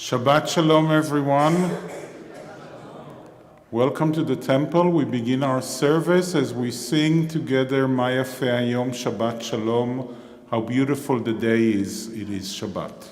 Shabbat Shalom, everyone. Welcome to the temple. We begin our service as we sing together Maya Fe'ayom Shabbat Shalom. How beautiful the day is. It is Shabbat.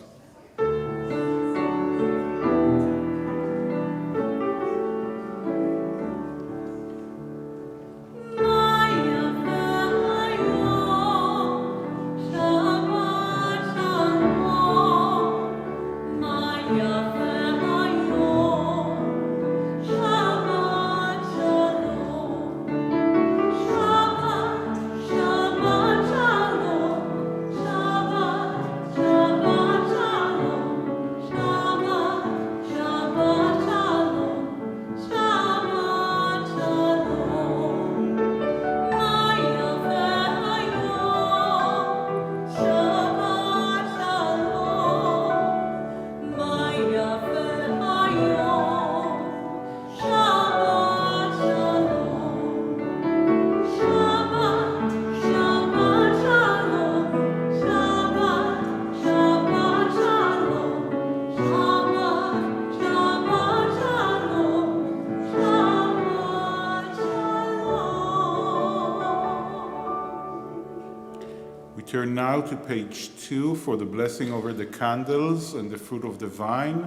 Turn now to page 2 for the blessing over the candles and the fruit of the vine.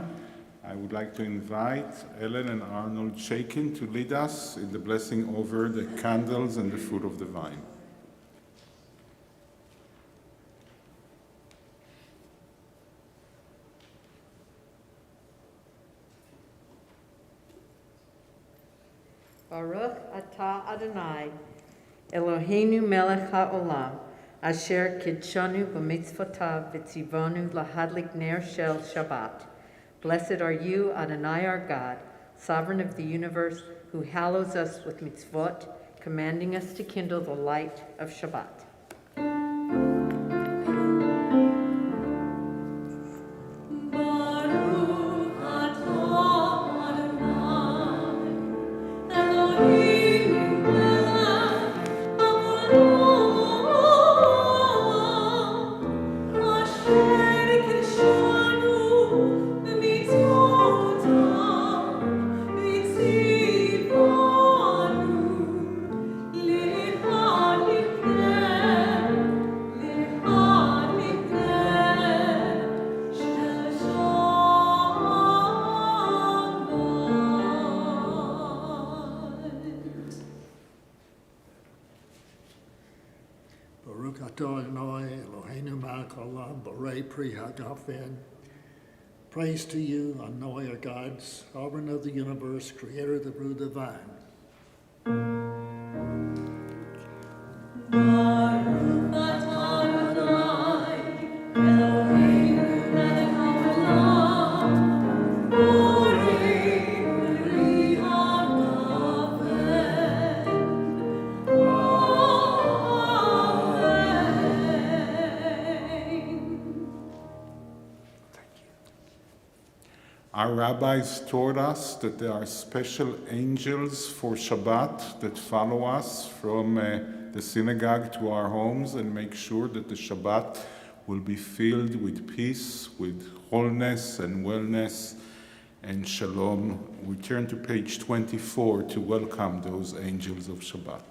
I would like to invite Ellen and Arnold Shakin to lead us in the blessing over the candles and the fruit of the vine. Baruch atah Adonai, Eloheinu melech haolam, Asher kidshanu b'mitzvotav v'tzivonu lahadlik ner shel Shabbat. Blessed are you, Adonai our God, sovereign of the universe, who hallows us with mitzvot, commanding us to kindle the light of Shabbat. Praise to you, Adonai our God, sovereign of the universe, creator of the fruit of the vine. Our rabbis taught us that there are special angels for Shabbat that follow us from the synagogue to our homes and make sure that the Shabbat will be filled with peace, with wholeness and wellness and shalom. We turn to page 24 to welcome those angels of Shabbat.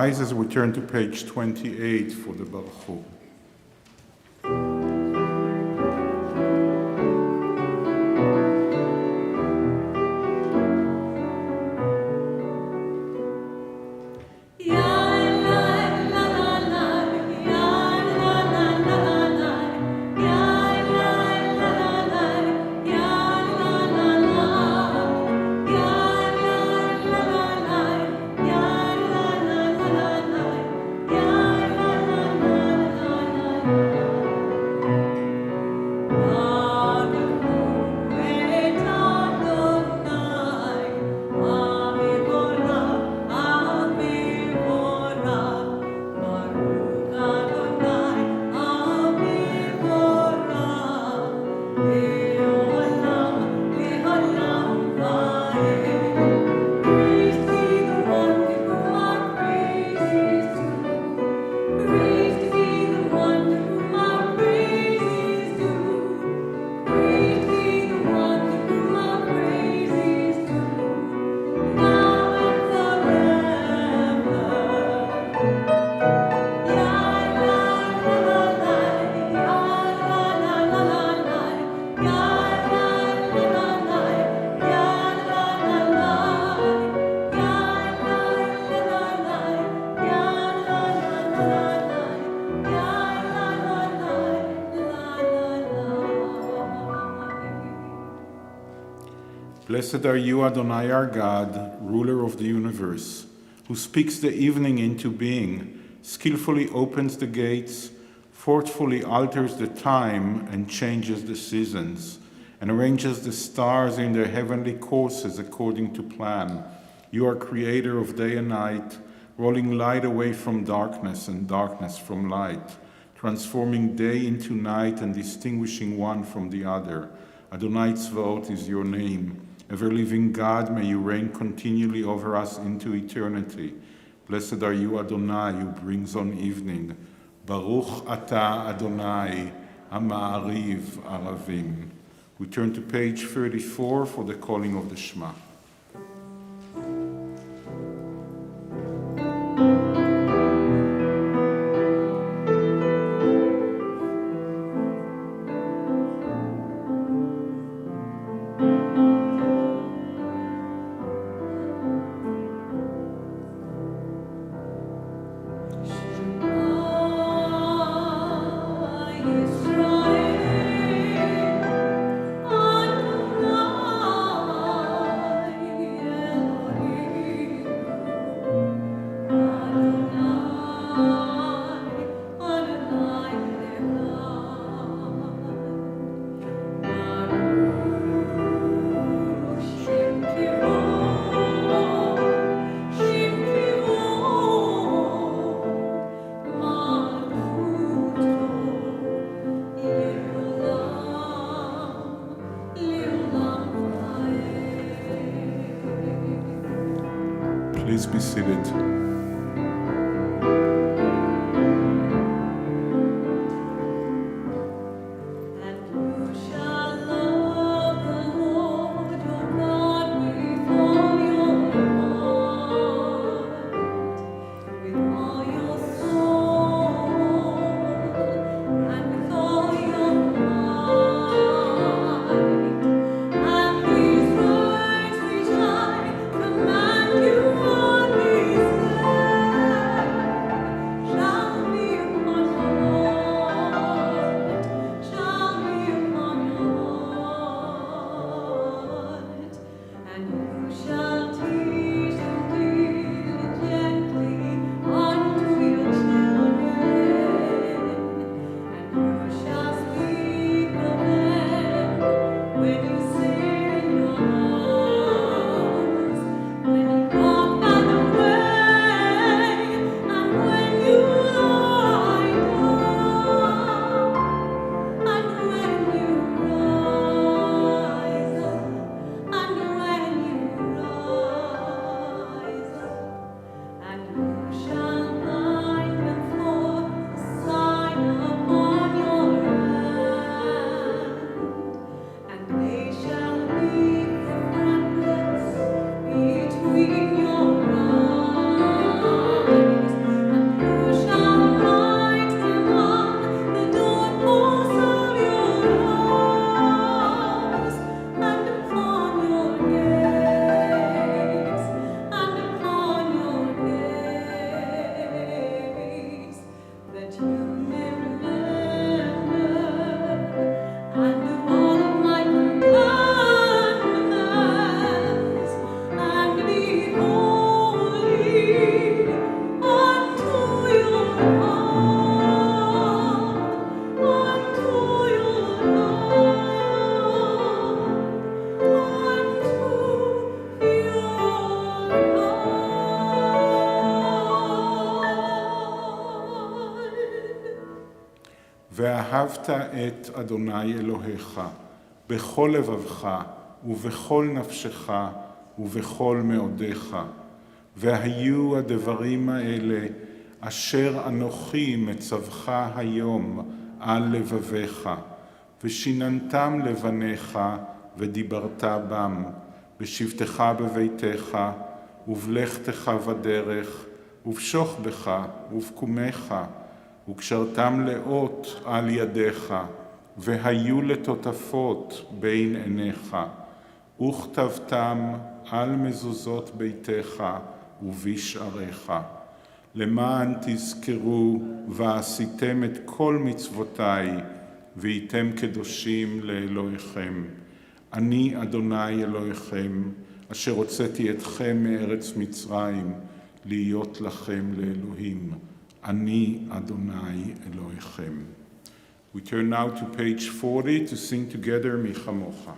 rise as we turn to page 28 for the Berlow. Blessed are you, Adonai our God, ruler of the universe, who speaks the evening into being, skillfully opens the gates, forcefully alters the time and changes the seasons, and arranges the stars in their heavenly courses according to plan. You are creator of day and night, rolling light away from darkness and darkness from light, transforming day into night and distinguishing one from the other. Adonai Tzvaot is your name. Ever-living God, may you reign continually over us into eternity. Blessed are you, Adonai, who brings on evening. Baruch atah Adonai, Ha'ma'ariv Aravim. We turn to page 34 for the calling of the Shema. Please be seated. Command you on these ואהבת את אדוני אלוהיך בכל לבבך ובכל נפשך ובכל מאודיך. והיו הדברים האלה אשר אנוכי מצווך היום על לבביך, ושיננתם לבניך ודיברת בם, בשבתך בביתך, ובלכתך בדרך, ובשוכבך ובקומך, וקשרתם לאות על ידיך, והיו לטוטפות בין עיניך, וכתבתם על מזוזות ביתך ובשעריך, למען תזכרו ועשיתם את כל מצוותיי, והייתם קדושים לאלוהיכם. אני אדוני אלוהיכם, אשר הוצאתי אתכם מארץ מצרים, להיות לכם לאלוהים. אני אדוני אלוהיכם. We turn now to page 40 to sing together Mi Chamocha.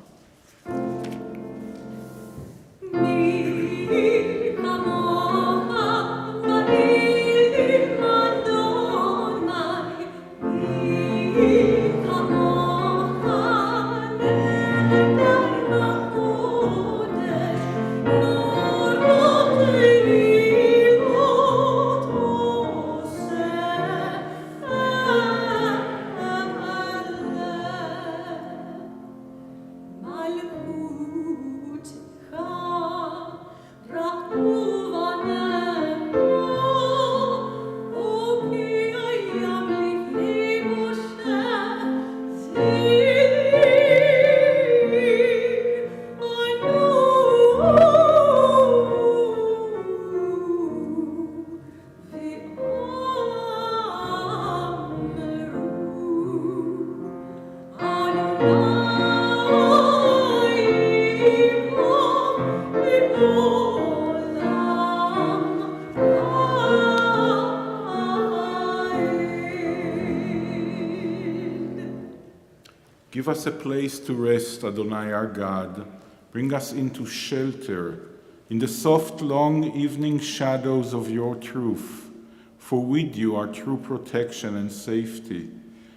Give us a place to rest, Adonai our God. Bring us into shelter in the soft, long evening shadows of your truth. For with you are true protection and safety,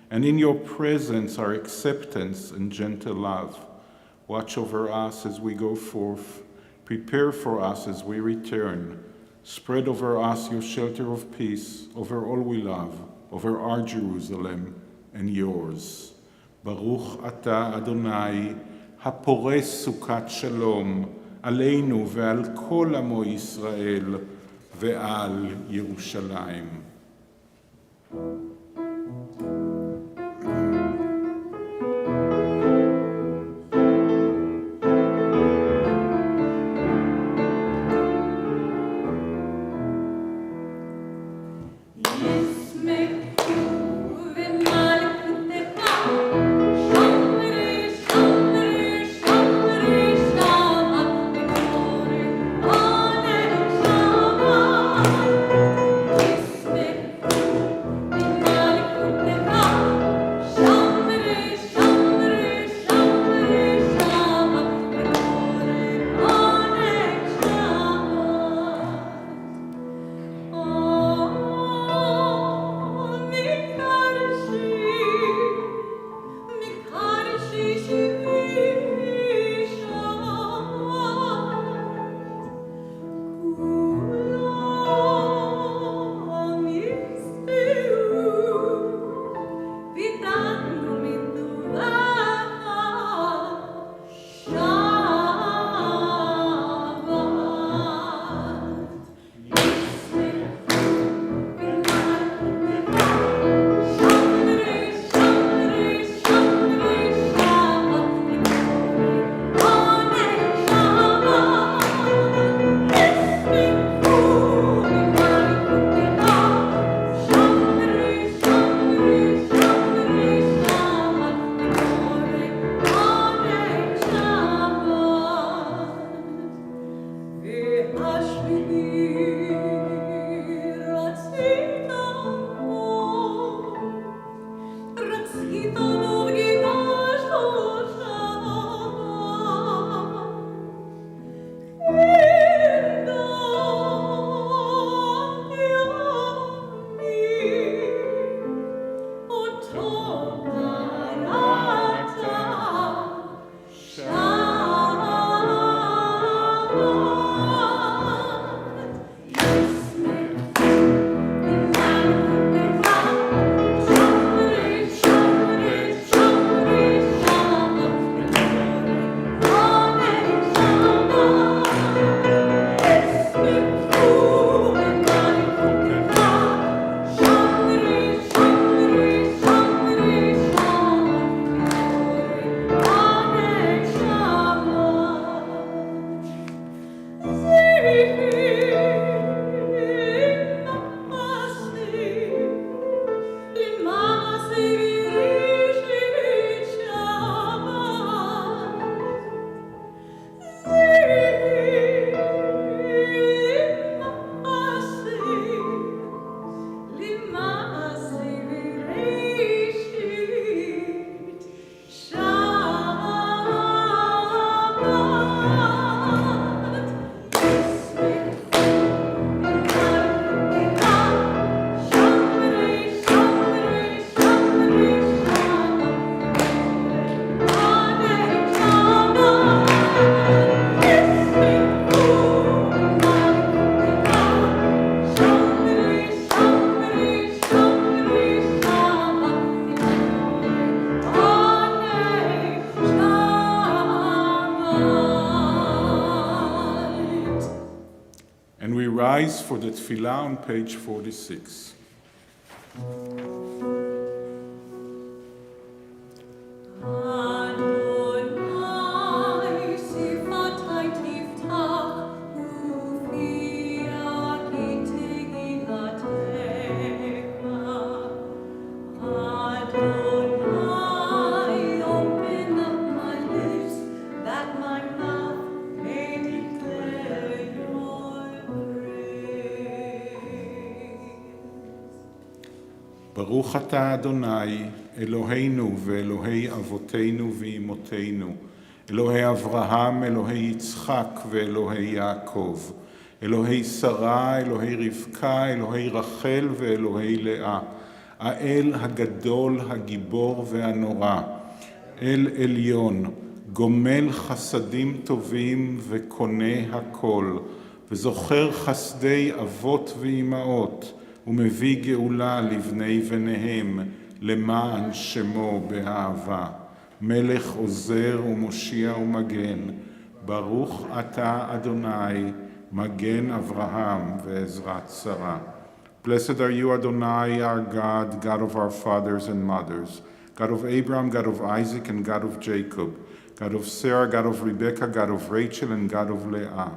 and in your presence are acceptance and gentle love. Watch over us as we go forth. Prepare for us as we return. Spread over us your shelter of peace, over all we love, over our Jerusalem and yours. ברוך אתה אדוני, הפורס סוכת שלום, עלינו ועל כל עמו ישראל ועל ירושלים. rise for the tefillah on page 46. ברוך אתה אדוני, אלוהינו ואלוהי אבותינו ואמותינו, אלוהי אברהם, אלוהי יצחק ואלוהי יעקב, אלוהי שרה, אלוהי רבקה, אלוהי רחל ואלוהי לאה, האל הגדול, הגיבור והנורא, אל עליון, גומל חסדים טובים וקונה הכל, וזוכר חסדי אבות ואימהות, ומביא גאולה לבני בניהם, למען שמו באהבה. מלך עוזר ומושיע ומגן, ברוך אתה אדוני, מגן אברהם ועזרת שרה. Blessed are you, Adonai, our God, God of our fathers and mothers, God of Abraham, God of Isaac, and God of Jacob, God of Sarah, God of Rebekah, God of Rachel, and God of Leah,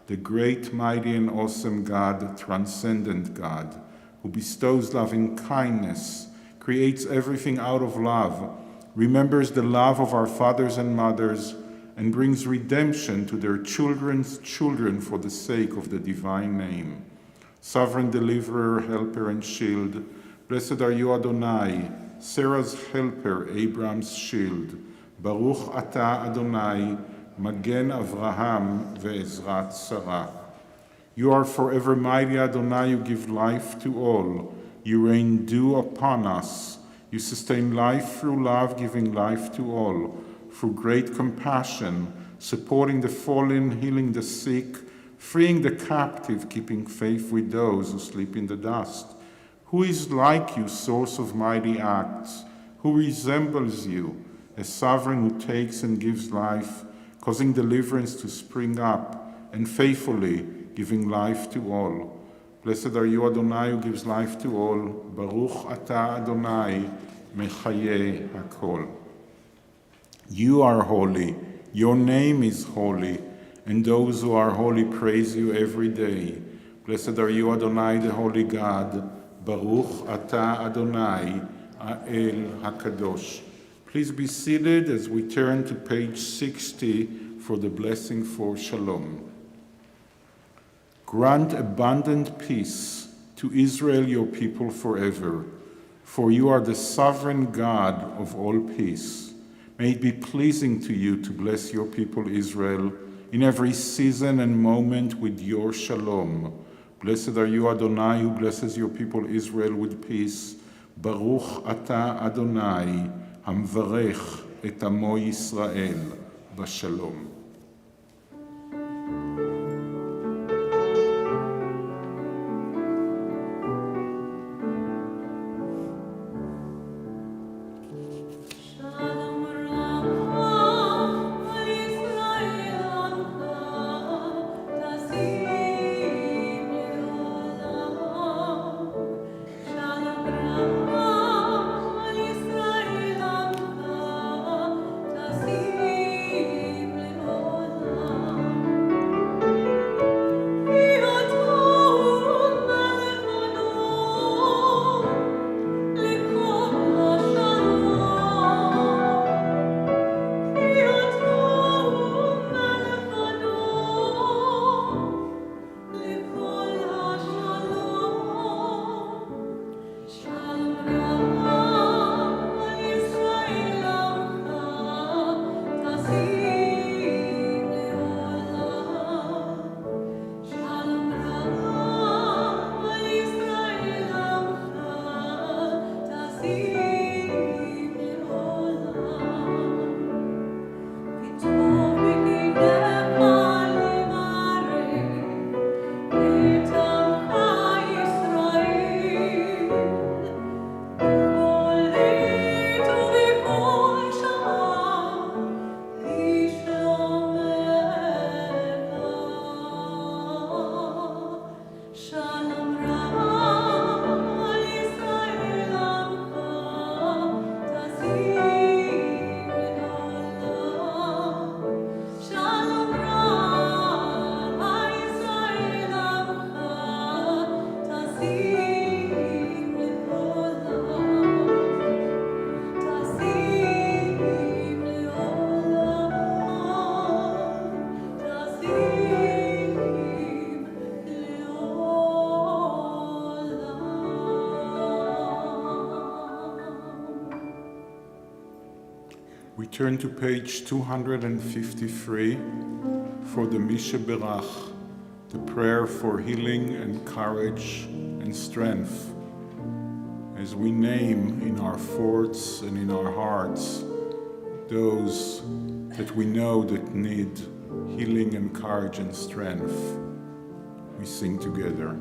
the great, mighty, and awesome God, transcendent God, who bestows loving kindness, creates everything out of love, remembers the love of our fathers and mothers, and brings redemption to their children's children for the sake of the divine name. Sovereign deliverer, helper, and shield, blessed are you, Adonai, Sarah's helper, Abraham's shield. Baruch ata Adonai, Magen Avraham ve'ezrat Sarah. You are forever mighty, Adonai, you give life to all. You rain dew upon us. You sustain life through love, giving life to all. Through great compassion, supporting the fallen, healing the sick, freeing the captive, keeping faith with those who sleep in the dust. Who is like you, source of mighty acts? Who resembles you, a sovereign who takes and gives life, causing deliverance to spring up, and faithfully giving life to all. Blessed are you, Adonai, who gives life to all. Baruch ata Adonai, mechaye hakol. You are holy, your name is holy, and those who are holy praise you every day. Blessed are you, Adonai, the holy God. Baruch ata Adonai, Ha'el HaKadosh. Please be seated as we turn to page 60 for the blessing for Shalom. Grant abundant peace to Israel, your people, forever, for you are the sovereign God of all peace. May it be pleasing to you to bless your people Israel in every season and moment with your shalom. Blessed are you, Adonai, who blesses your people Israel with peace. Baruch ata Adonai, hamvarech et amo Yisrael, bashalom. We turn to page 253 for the Misha Berach, the prayer for healing and courage and strength, as we name in our thoughts and in our hearts those that we know that need healing and courage and strength. We sing together.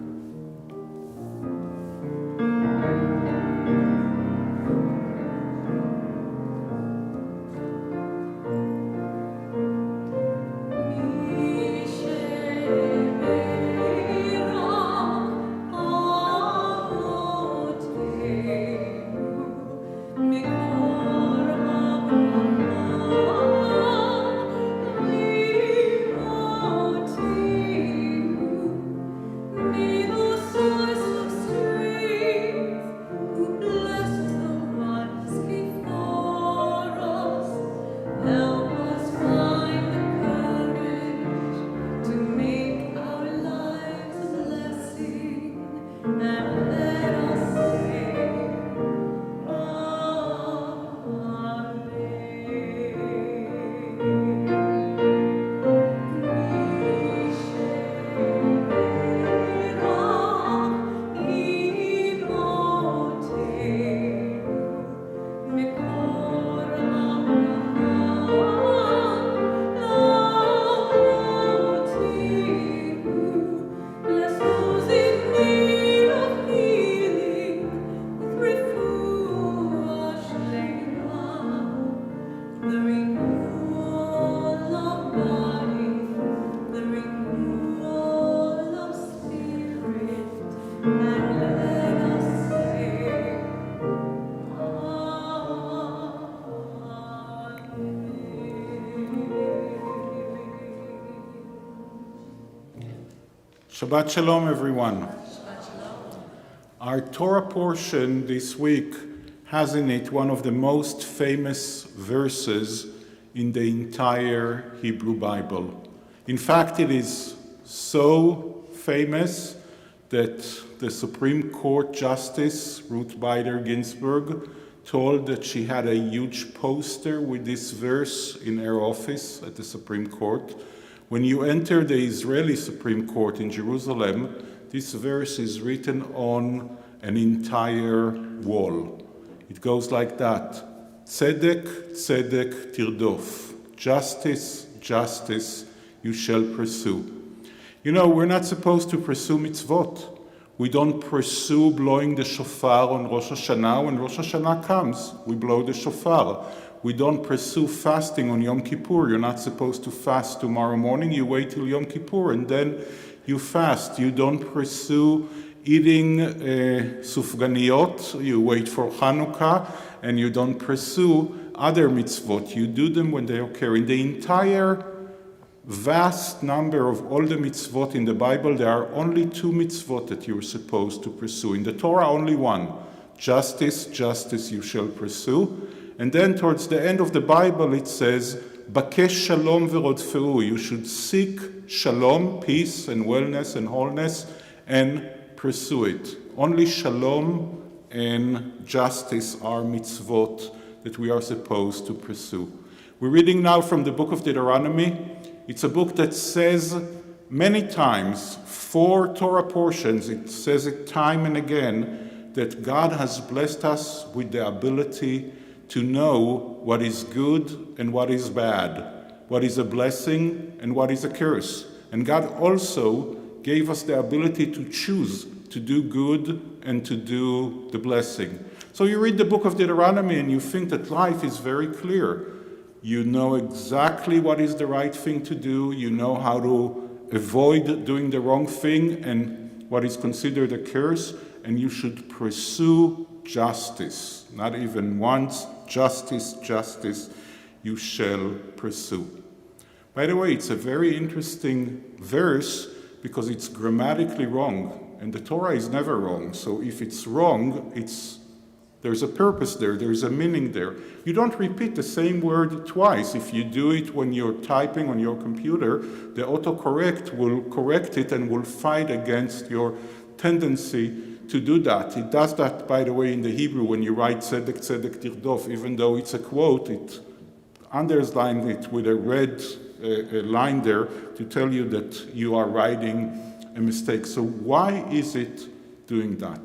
Shabbat Shalom, everyone. Shabbat Shalom. Our Torah portion this week has in it one of the most famous verses in the entire Hebrew Bible. In fact, it is so famous that the Supreme Court Justice Ruth Bader Ginsburg told that she had a huge poster with this verse in her office at the Supreme Court. When you enter the Israeli Supreme Court in Jerusalem, this verse is written on an entire wall. It goes like that. Tzedek, tzedek tirdof. Justice, justice you shall pursue. You know, we're not supposed to pursue mitzvot. We don't pursue blowing the shofar on Rosh Hashanah. When Rosh Hashanah comes, we blow the shofar. We don't pursue fasting on Yom Kippur. You're not supposed to fast tomorrow morning. You wait till Yom Kippur and then you fast. You don't pursue eating sufganiyot. You wait for Hanukkah, and you don't pursue other mitzvot. You do them when they occur. In the entire vast number of all the mitzvot in the Bible, there are only 2 mitzvot that you're supposed to pursue. In the Torah, only one. Justice, justice you shall pursue. And then towards the end of the Bible, it says, Bakesh shalom v'rodfeu. You should seek shalom, peace and wellness and wholeness, and pursue it. Only shalom and justice are mitzvot that we are supposed to pursue. We're reading now from the book of Deuteronomy. It's a book that says many times, 4 Torah portions, it says it time and again, that God has blessed us with the ability to know what is good and what is bad, what is a blessing and what is a curse. And God also gave us the ability to choose to do good and to do the blessing. So you read the book of Deuteronomy and you think that life is very clear. You know exactly what is the right thing to do. You know how to avoid doing the wrong thing and what is considered a curse. And you should pursue justice. Not even once. Justice, justice you shall pursue. By the way, it's a very interesting verse because it's grammatically wrong. And the Torah is never wrong. So if it's wrong, there's a purpose there, there's a meaning there. You don't repeat the same word twice. If you do it when you're typing on your computer, the autocorrect will correct it and will fight against your tendency to do that. It does that, by the way, in the Hebrew when you write tzedek, tzedek tirdof. Even though it's a quote, underline it with a red line there to tell you that you are writing a mistake. So why is it doing that?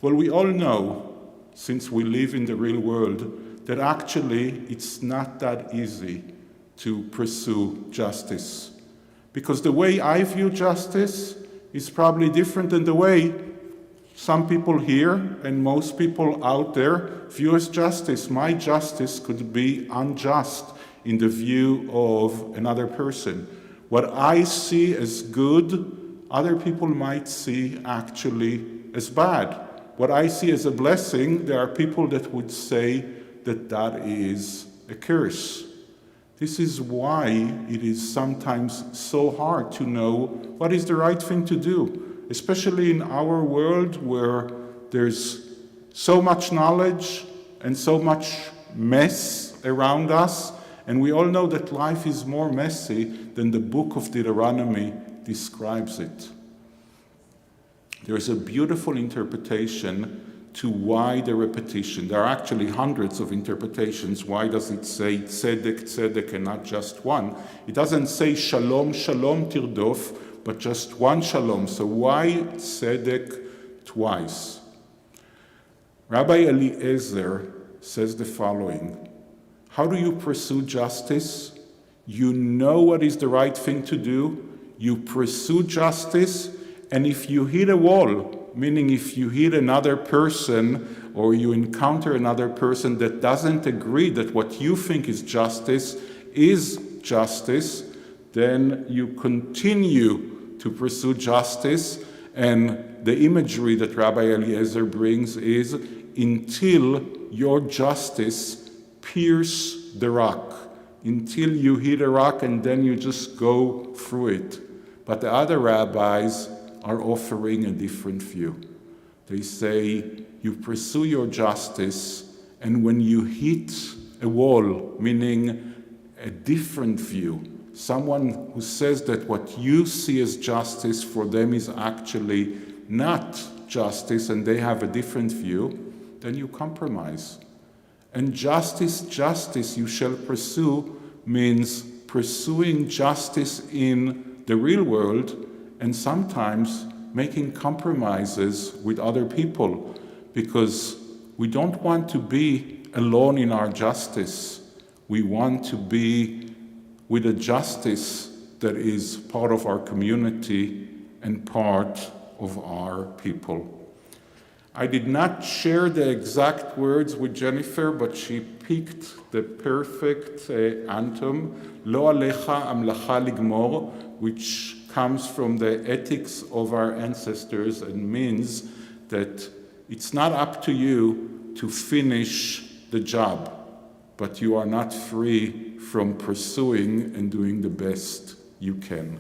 Well, we all know, since we live in the real world, that actually it's not that easy to pursue justice. Because the way I view justice is probably different than the way some people here and most people out there view as justice. My justice could be unjust in the view of another person. What I see as good, other people might see actually as bad. What I see as a blessing, there are people that would say that that is a curse. This is why it is sometimes so hard to know what is the right thing to do, especially in our world where there's so much knowledge and so much mess around us, and we all know that life is more messy than the book of Deuteronomy describes it. There's a beautiful interpretation to why the repetition. There are actually hundreds of interpretations. Why does it say tzedek, tzedek, and not just one? It doesn't say shalom, shalom tirdof, but just one shalom. So why tzedek twice? Rabbi Eliezer says the following: how do you pursue justice? You know what is the right thing to do. You pursue justice, and if you hit a wall, meaning if you hit another person or you encounter another person that doesn't agree that what you think is justice, then you continue to pursue justice. And the imagery that Rabbi Eliezer brings is until your justice pierce the rock, until you hit a rock and then you just go through it. But the other rabbis are offering a different view. They say you pursue your justice, and when you hit a wall, meaning a different view, someone who says that what you see as justice for them is actually not justice and they have a different view, then you compromise. And justice you shall pursue means pursuing justice in the real world, and sometimes making compromises with other people, because we don't want to be alone in our justice. We want to be with a justice that is part of our community and part of our people. I did not share the exact words with Jennifer, but she picked the perfect anthem, Lo alecha amlacha ligmor, which comes from the ethics of our ancestors and means that it's not up to you to finish the job, but you are not free from pursuing and doing the best you can.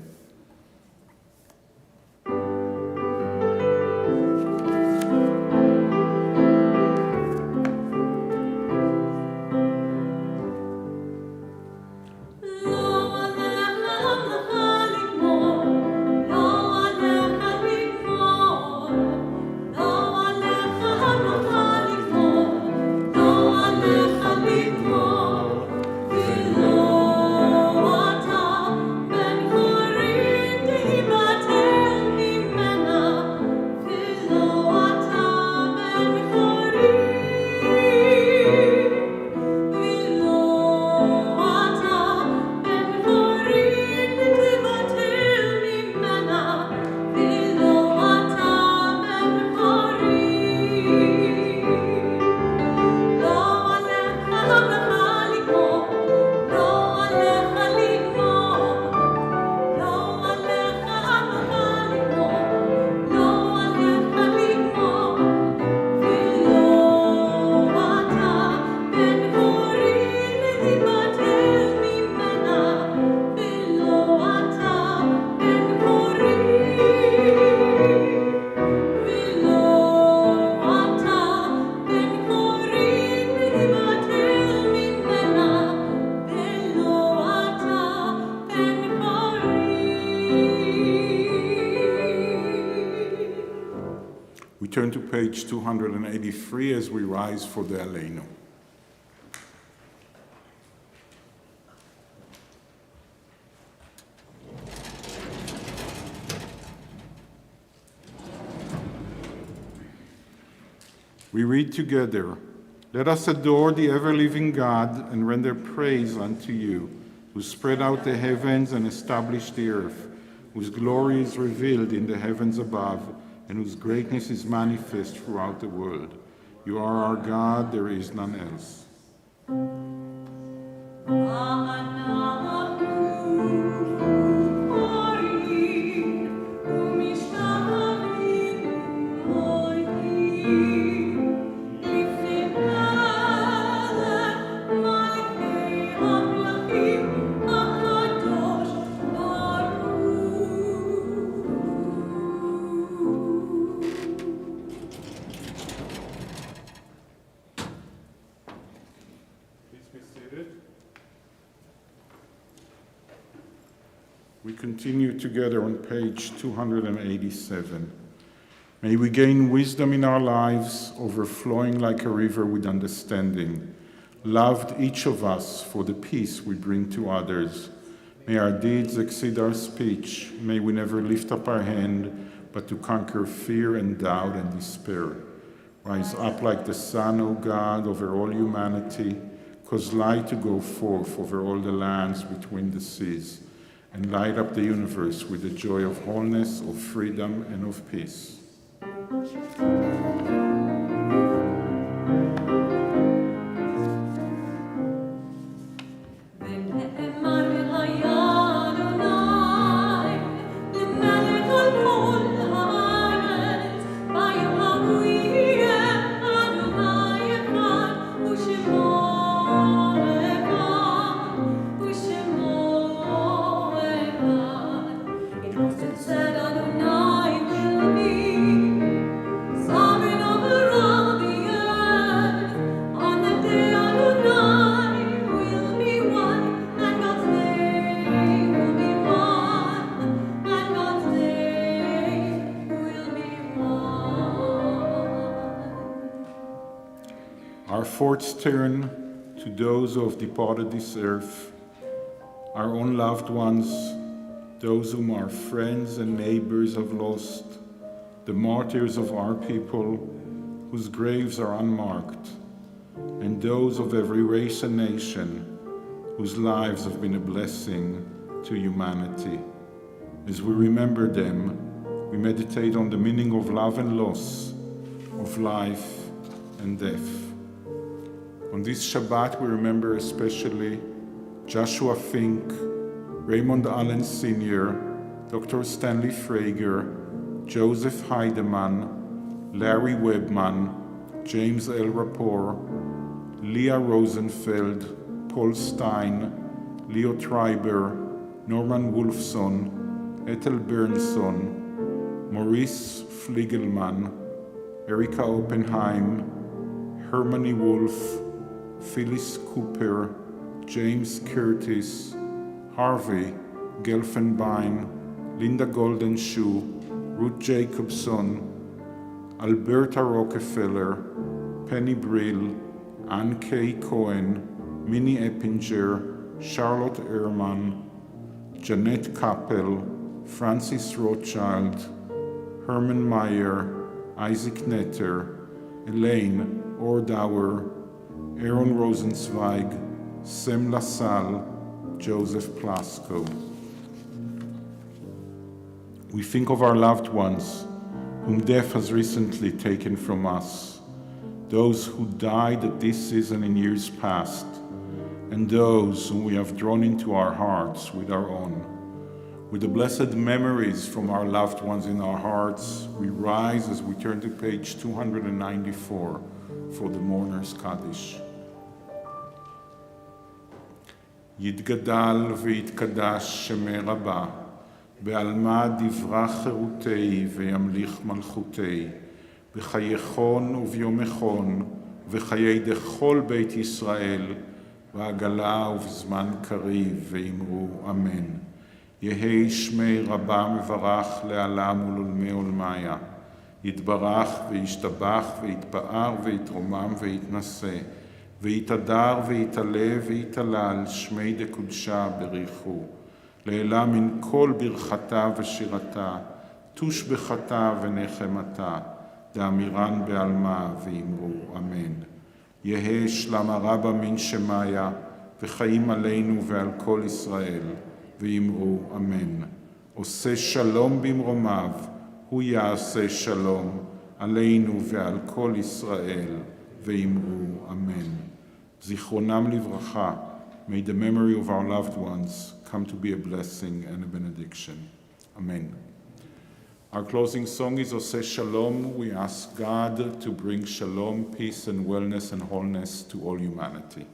Turn to page 283 as we rise for the Aleinu. We read together, "Let us adore the ever-living God and render praise unto you, who spread out the heavens and established the earth, whose glory is revealed in the heavens above, and whose greatness is manifest throughout the world. You are our God, there is none else." We continue together on page 287. May we gain wisdom in our lives, overflowing like a river with understanding. Loved each of us for the peace we bring to others. May our deeds exceed our speech. May we never lift up our hand, but to conquer fear and doubt and despair. Rise up like the sun, O God, over all humanity. Cause light to go forth over all the lands between the seas, and light up the universe with the joy of wholeness, of freedom, and of peace. Our thoughts turn to those who have departed this earth, our own loved ones, those whom our friends and neighbors have lost, the martyrs of our people, whose graves are unmarked, and those of every race and nation, whose lives have been a blessing to humanity. As we remember them, we meditate on the meaning of love and loss, of life and death. On this Shabbat, we remember especially Joshua Fink, Raymond Allen Sr., Dr. Stanley Frager, Joseph Heidemann, Larry Webman, James L. Rapport, Leah Rosenfeld, Paul Stein, Leo Treiber, Norman Wolfson, Ethel Bernson, Maurice Fliegelman, Erika Oppenheim, Hermione Wolf, Phyllis Cooper, James Curtis, Harvey Gelfenbein, Linda Goldenschuh, Ruth Jacobson, Alberta Rockefeller, Penny Brill, Ann K. Cohen, Minnie Eppinger, Charlotte Ehrman, Jeanette Kappel, Francis Rothschild, Herman Meyer, Isaac Netter, Elaine Ordauer, Aaron Rosenzweig, Sem LaSalle, Joseph Plasko. We think of our loved ones, whom death has recently taken from us, those who died at this season in years past, and those whom we have drawn into our hearts with our own. With the blessed memories from our loved ones in our hearts, we rise as we turn to page 294 for the Mourner's Kaddish. יתגדל ויתקדש שמי רבה, בעלמא דברה חירותי וימליך מלכותי, בחייכון וביומכון, וחיי דכל בית ישראל, בעגלה ובזמן קריב, ואמרו אמן. יהי שמי רבה מברך לעלם ולעולמי עולמיה, יתברך וישתבח ויתפאר ויתרומם ויתנשא, ויתהדר ויתעלה ויתהלל שמי דקודשה בריחו, לעילה מן כל ברכתה ושירתה, תושבחתה ונחמתה, דאמירן בעלמא ואמרו אמן. יהא שלמה רבא מן שמיה, וחיים עלינו ועל כל ישראל, ואמרו אמן. עושה שלום במרומיו, הוא יעשה שלום עלינו ועל כל ישראל, ואמרו אמן. זיכרונם לברכה, may the memory of our loved ones come to be a blessing and a benediction. Amen. Our closing song is Oseh Shalom. We ask God to bring shalom, peace, and wellness and wholeness to all humanity.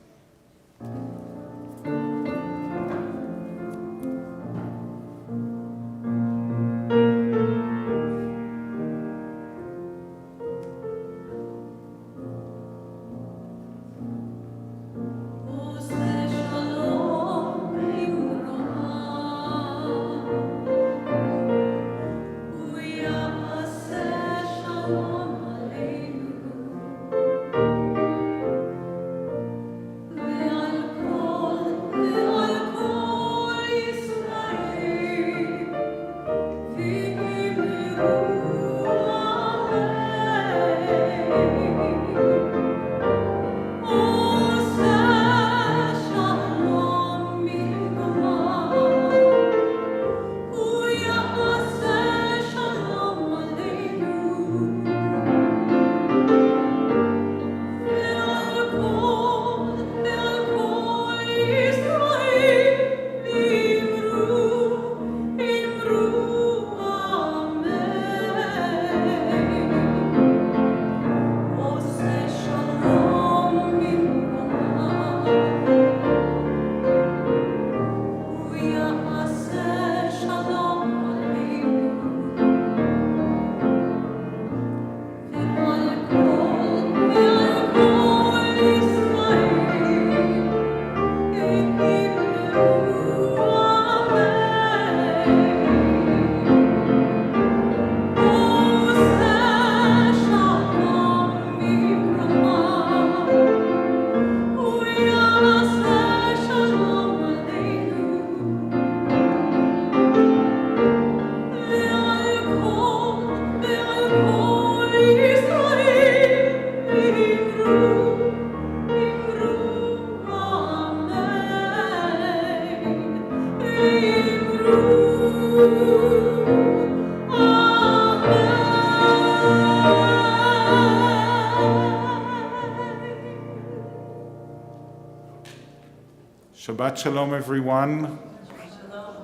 Shabbat Shalom, everyone.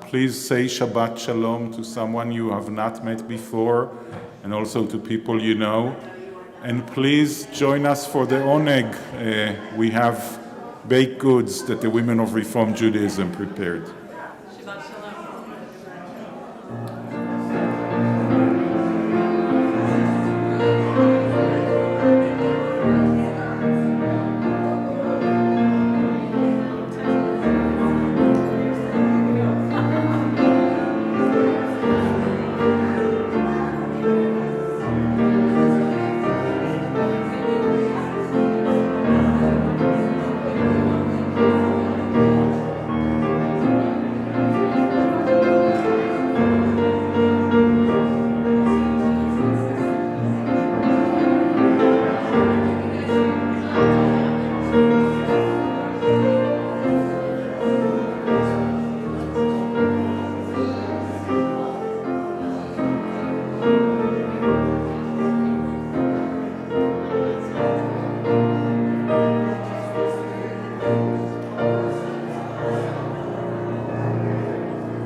Please say Shabbat Shalom to someone you have not met before and also to people you know. And please join us for the Oneg. We have baked goods that the women of Reform Judaism prepared.